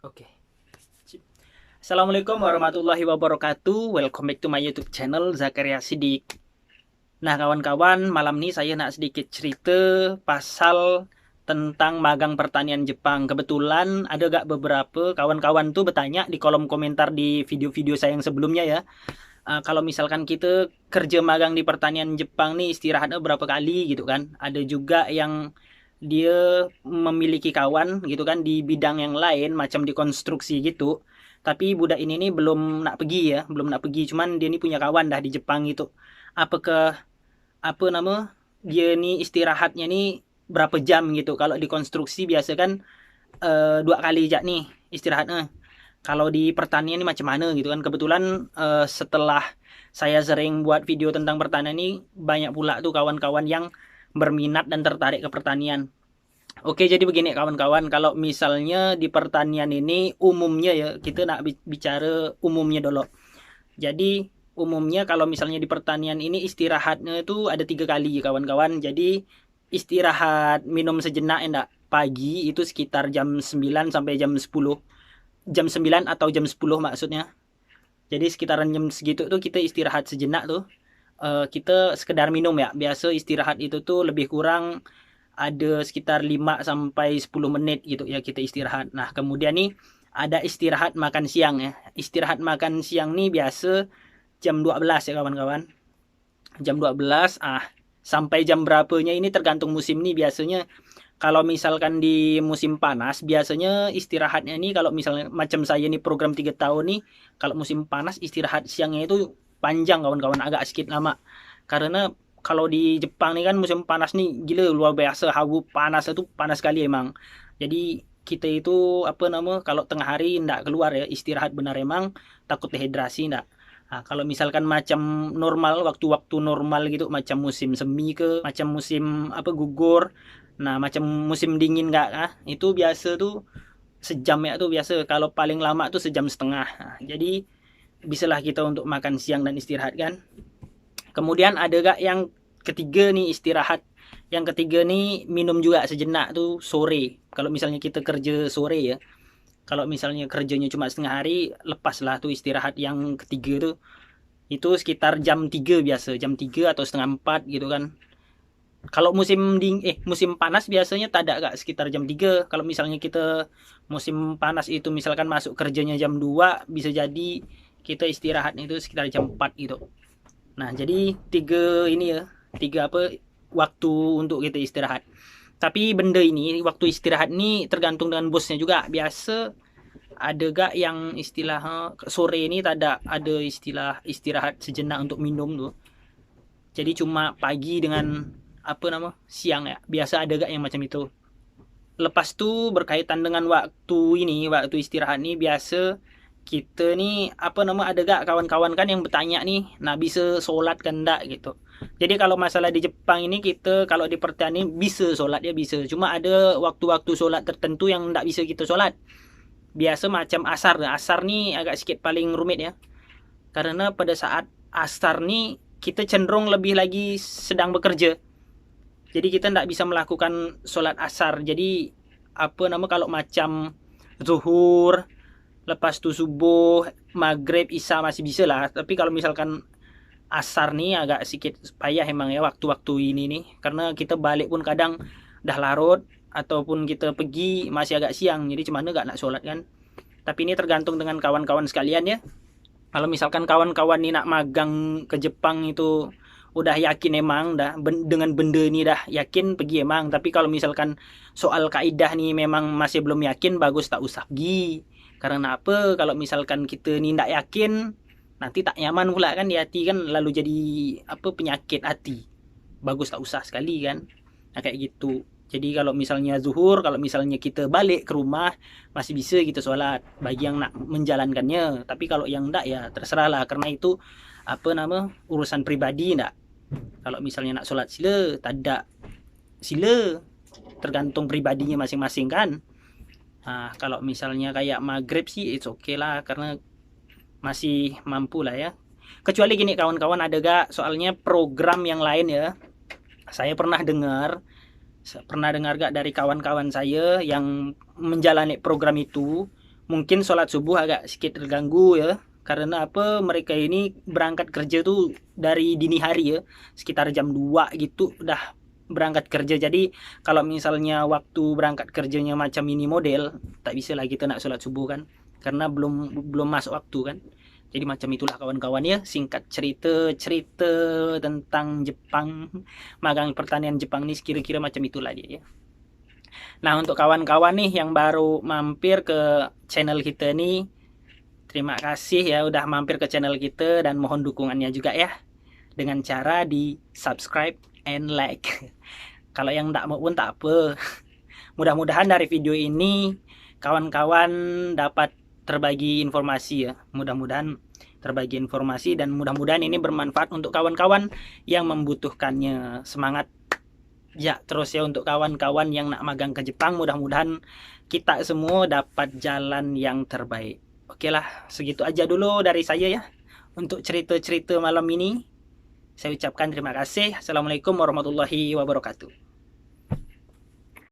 Oke. Sip. Assalamualaikum warahmatullahi wabarakatuh. Welcome back to my YouTube channel Zakaria Sidik. Nah, kawan-kawan, malam ini saya nak sedikit cerita pasal tentang magang pertanian Jepang. Kebetulan ada gak beberapa kawan-kawan tuh bertanya di kolom komentar di video-video saya yang sebelumnya ya. Kalau misalkan kita kerja magang di pertanian Jepang nih istirahatnya berapa kali gitu kan. Ada juga yang dia memiliki kawan gitu kan di bidang yang lain macam di konstruksi gitu. Tapi budak ini nih belum nak pergi ya, belum nak pergi. Cuman dia nih punya kawan dah di Jepang gitu. Apakah apa nama dia nih istirahatnya nih berapa jam gitu? Kalau di konstruksi biasa kan 2 kali jak nih istirahatnya. Kalau di pertanian ini macam mana gitu kan. Kebetulan setelah saya sering buat video tentang pertanian ini banyak pula tuh kawan-kawan yang berminat dan tertarik ke pertanian. Oke, jadi begini kawan-kawan, kalau misalnya di pertanian ini umumnya ya, kita nak bicara umumnya dulu. Jadi umumnya kalau misalnya di pertanian ini istirahatnya itu ada 3 kali kawan-kawan. Jadi istirahat minum sejenak enggak pagi itu sekitar jam 9 sampai jam 10. Jam 9 atau jam 10 maksudnya. Jadi sekitaran jam segitu tuh kita istirahat sejenak tuh. Kita sekedar minum ya. Biasa istirahat itu tuh lebih kurang ada sekitar 5 sampai 10 menit gitu ya kita istirahat. Nah, kemudian nih ada istirahat makan siang ya. Istirahat makan siang nih biasa jam 12 ya kawan-kawan. Jam 12 sampai jam berapanya ini tergantung musim nih biasanya. Kalau misalkan di musim panas biasanya istirahatnya nih kalau misalnya macam saya nih program 3 tahun nih kalau musim panas istirahat siangnya itu panjang kawan-kawan agak sedikit lama. Karena kalau di Jepang nih kan musim panas nih gila luar biasa hawa panas itu panas sekali emang. Jadi kita itu apa nama kalau tengah hari ndak keluar ya istirahat benar emang takut dehidrasi ndak. Nah, kalau misalkan macam normal waktu-waktu normal gitu macam musim semi ke macam musim apa gugur. Nah, macam musim dingin nggak kah? Itu biasa tuh sejam ya tuh biasa. Kalau paling lama tuh sejam setengah. Nah, jadi bisalah kita untuk makan siang dan istirahat kan. Kemudian ada gak yang ketiga nih istirahat. Yang ketiga nih minum juga sejenak tuh sore. Kalau misalnya kita kerja sore ya. Kalau misalnya kerjanya cuma setengah hari, lepaslah tuh istirahat yang ketiga tuh. Itu sekitar jam 3 biasa, jam 3 atau setengah 4 gitu kan. Kalau musim panas biasanya tak ada agak sekitar jam 3. Kalau misalnya kita musim panas itu misalkan masuk kerjanya jam 2 bisa jadi kita istirahat itu sekitar jam 4 gitu. Nah, jadi tiga ini ya, tiga apa waktu untuk kita istirahat. Tapi benda ini waktu istirahat ini tergantung dengan bosnya juga. Biasa ada gak yang istilah sore ini tak ada istilah istirahat sejenak untuk minum tuh. Jadi cuma pagi dengan apa nama siang ya. Biasa ada gak yang macam itu. Lepas tu berkaitan dengan waktu istirahat nih biasa kita nih apa nama ada gak kawan-kawan kan yang bertanya nih nah bisa sholat kan enggak gitu. Jadi kalau masalah di Jepang ini kita kalau di pertanian ini bisa sholat ya bisa. Cuma ada waktu-waktu sholat tertentu yang enggak bisa kita sholat. Biasa macam asar. Asar nih agak sedikit paling rumit ya. Karena pada saat asar nih kita cenderung lebih lagi sedang bekerja. Jadi kita tidak bisa melakukan sholat asar. Jadi apa nama kalau macam zuhur, lepas tu subuh, maghrib, isya masih bisa lah. Tapi kalau misalkan asar nih agak sedikit payah emang ya waktu-waktu ini nih. Karena kita balik pun kadang dah larut ataupun kita pergi masih agak siang. Jadi cuma gak nak sholat kan. Tapi ini tergantung dengan kawan-kawan sekalian ya. Kalau misalkan kawan-kawan nih nak magang ke Jepang itu udah yakin emang dah dengan benda ini dah yakin pergi emang. Tapi kalau misalkan soal kaidah nih memang masih belum yakin bagus tak usah pergi. Karena apa? Kalau misalkan kita nih ndak yakin nanti tak nyaman pula kan di hati kan lalu jadi apa penyakit hati. Bagus tak usah sekali kan. Nah, kayak gitu. Jadi kalau misalnya zuhur, kalau misalnya kita balik ke rumah masih bisa kita sholat bagi yang nak menjalankannya. Tapi kalau yang enggak ya terserah lah karena itu apa nama urusan pribadi enggak. Kalau misalnya nak sholat sila, tak ada sila tergantung pribadinya masing-masing kan. Nah, kalau misalnya kayak maghrib sih it's okay lah karena masih mampu lah ya. Kecuali gini kawan-kawan ada gak soalnya program yang lain ya. Saya pernah dengar gak dari kawan-kawan saya yang menjalani program itu mungkin sholat subuh agak sedikit terganggu ya, karena apa, mereka ini berangkat kerja tuh dari dini hari ya, sekitar jam 2 gitu udah berangkat kerja. Jadi kalau misalnya waktu berangkat kerjanya macam ini model, tak bisa lagi kita nak sholat subuh kan, karena belum masuk waktu kan. Jadi macam itulah kawan-kawan ya, singkat cerita tentang Jepang, magang pertanian Jepang nih kira-kira macam itulah dia ya. Nah, untuk kawan-kawan nih yang baru mampir ke channel kita nih, terima kasih ya udah mampir ke channel kita, dan mohon dukungannya juga ya dengan cara di subscribe and like. Kalau yang tak mau pun tak apa. Mudah-mudahan dari video ini kawan-kawan dapat terbagi informasi ya. Mudah-mudahan terbagi informasi, dan mudah-mudahan ini bermanfaat untuk kawan-kawan yang membutuhkannya. Semangat ya terus ya untuk kawan-kawan yang nak magang ke Jepang. Mudah-mudahan kita semua dapat jalan yang terbaik. Oke lah, segitu aja dulu dari saya ya untuk cerita-cerita malam ini. Saya ucapkan terima kasih. Assalamualaikum warahmatullahi wabarakatuh.